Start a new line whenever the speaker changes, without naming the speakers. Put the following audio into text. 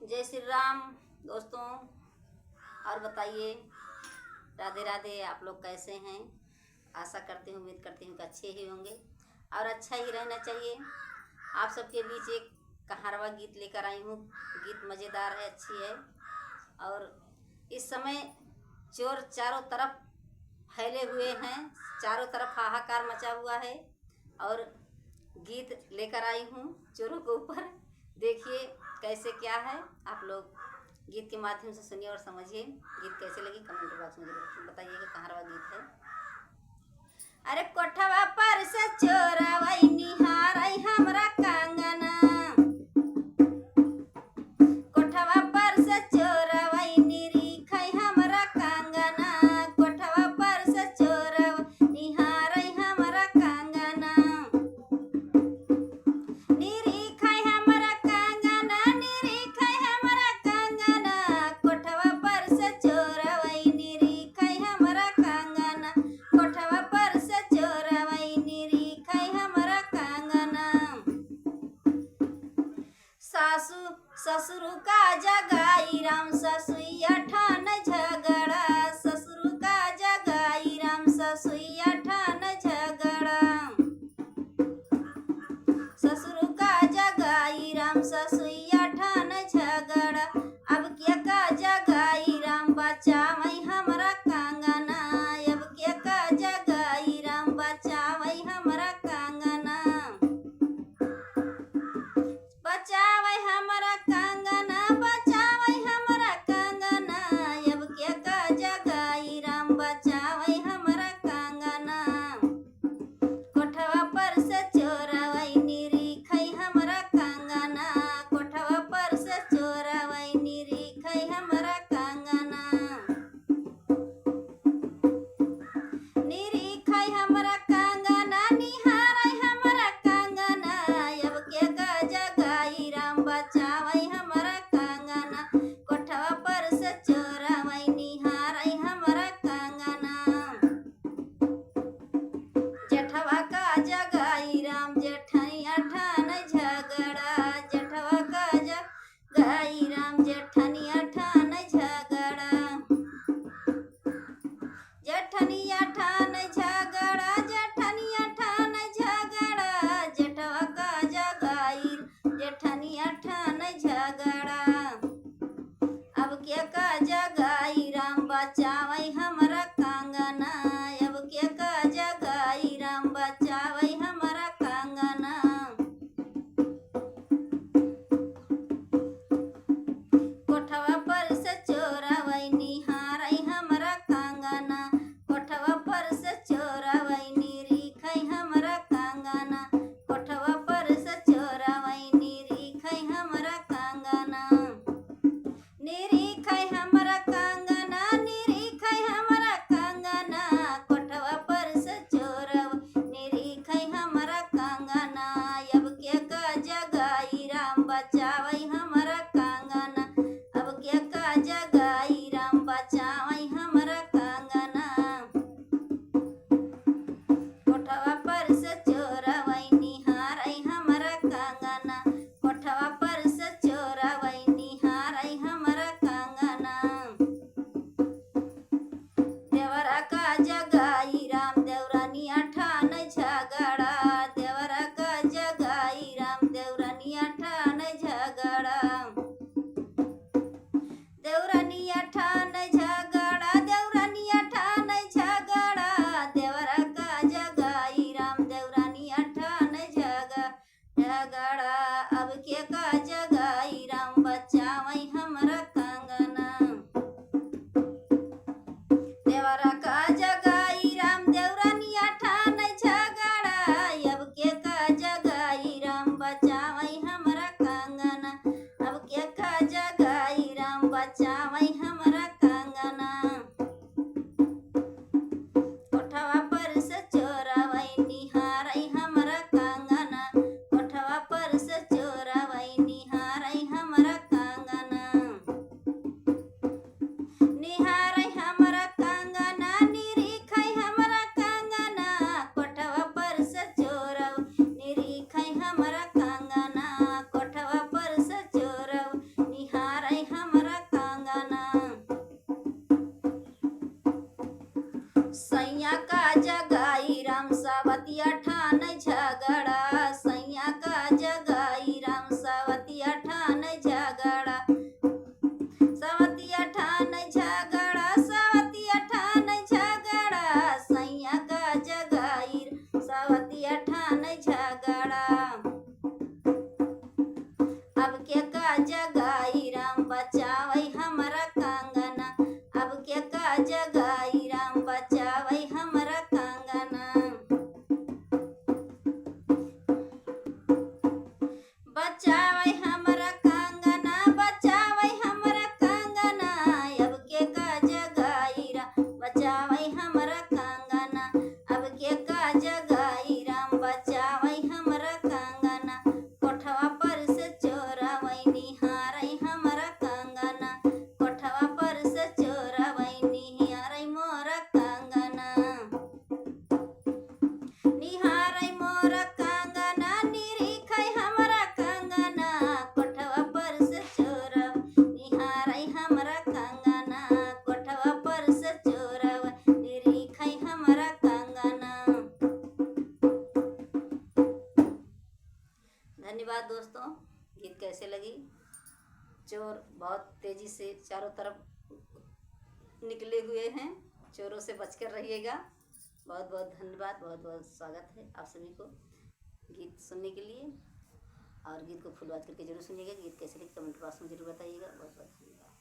जय श्री राम दोस्तों। और बताइए, राधे राधे। आप लोग कैसे हैं? आशा करती हूँ, उम्मीद करती हूँ कि अच्छे ही होंगे और अच्छा ही रहना चाहिए। आप सबके बीच एक कहारवा गीत लेकर आई हूँ। गीत मज़ेदार है, अच्छी है। और इस समय चोर चारों तरफ फैले हुए हैं, चारों तरफ हाहाकार मचा हुआ है और गीत लेकर आई हूँ चोरों के ऊपर। देखिए कैसे क्या है, आप लोग गीत के माध्यम से सुनिए और समझिए। गीत कैसे लगी कमेंट बॉक्स में जरूर बताइएगा। कहारवा गीत है। अरे कोठवा पर से चोरवई निहारई हमरा कंगना, कोठवा पर से चोरवई निरीखई हमरा कंगना, कोठवा पर से चोरवई निहारई हमरा कंगना, निरीखई हमरा कंगना, निरीखई हमरा कंगना, कोठवा पर से चोरवई निरीखई हमरा कंगना, कोठवा पर से चोरवई निरीखई हमरा कंगना। सासू ससुर का जगाई राम ससुइया ठान झगड़ा, ससुर का जगाई राम ससुइया ठान झगड़ा, ससुर का जगाई राम ससुइया ठान झगड़ा। अब क्या का जगाई राम बचावई हमरा कंगना, अब क्या का जगाई राम बचावई हमरा कंगना, बचावई हमरा कंगना, बचावई हमरा कंगना, अब क्या का जगाई राम बचावई हमरा कंगना। कोठवा पर से चोरवई निरीखई हमरा कंगना, कोठवा पर से चोरवई निरीखई हमरा कंगना, निरीखई हमरा कंगना, निहारई हमरा कंगना, अब के का जगाई राम बचावई हमरा कंगना, कोठवा पर से चोरवई निहारई हमरा कंगना। जेठवा का जगाई राम जेठनिया ठान झगड़ा, जेठवा का जगाई राम जेठनिया ठान झगड़ा, जेठनिया ठान झगड़ा, जेठनिया ठान झगड़ा, जेठवा का जगाई जेठनिया ठान झगड़ा। अब क्या का जगाई राम बचावई हमरा कंगना, अब क्या का जगाई राम बचावई हमरा कंगना। कोठवा पर से चोरवई निहारई हमरा कंगना, कोठवा पर से चोरवई निरीखई हमरा कंगना, कोठवा पर से चोरवई निरीखई हमरा कंगना, निरीखई हमरा कंगना, निरीखई हमरा कंगना, कोठवा पर से चोरवई निरीखई हमरा कंगना। अब क्या का जगाई राम बचावई हमरा कंगना, अब क्या का जगाई राम बचावई हमरा कंगना। कोठवा पर से चोरवई निहारई हमरा कंगना, कोठवा पर से चोरवई निहारई हमरा कंगना। देवरा का जगाई राम देवरानिया ठान झगड़ा, देवरा का जगाई राम देवरानिया ठान झगड़ा, देवरानिया ठान झगड़ा, देवरानिया ठान झगड़ा, देवरा का जगाई राम देवरानिया ठान झगड़ा। अब के का जगाई राम बचावई हमरा कंगना, देवरा का जगाई राम देवरानिया ठान झगड़ा, अब के का जगाई राम बचावई हमरा कंगना, अब के का जगाई राम बचावई हमरा कंगना। कोठवा पर से चोरवई निहारई हमरा कंगना, कोठवा पर से चोरवई अब क्या का जगाई राम बचावई हमरा कंगना। अब क्या का जगाई राम बचावई हमरा कंगना। बचावई हमरा कंगना, बचावई हमरा कंगना। अब के का जगाई राम बचावई हमरा कंगना। अब के का जगाई राम बचावई हमरा कंगना। कोठवा पर से चोरवई निहारई हमरा कंगना। कोठवा पर से चोरवई निहारई मोरा कंगना। निहारई मोरा कंगना, निरीखई हमरा कंगना। कोठवा पर से चोरवई निहारई हमरा कंगना। कोठवा पर से चोरवई निरीखई हमरा कंगना। धन्यवाद दोस्तों। गीत कैसे लगी? चोर बहुत तेजी से चारों तरफ निकले हुए हैं, चोरों से बचकर रहिएगा। बहुत बहुत धन्यवाद, बहुत बहुत स्वागत है आप सभी को गीत सुनने के लिए। और गीत को फुल आवाज करके जरूर सुनिएगा। गीत कैसे लगे कमेंट बॉक्स में जरूर बताइएगा। बहुत बहुत धन्यवाद।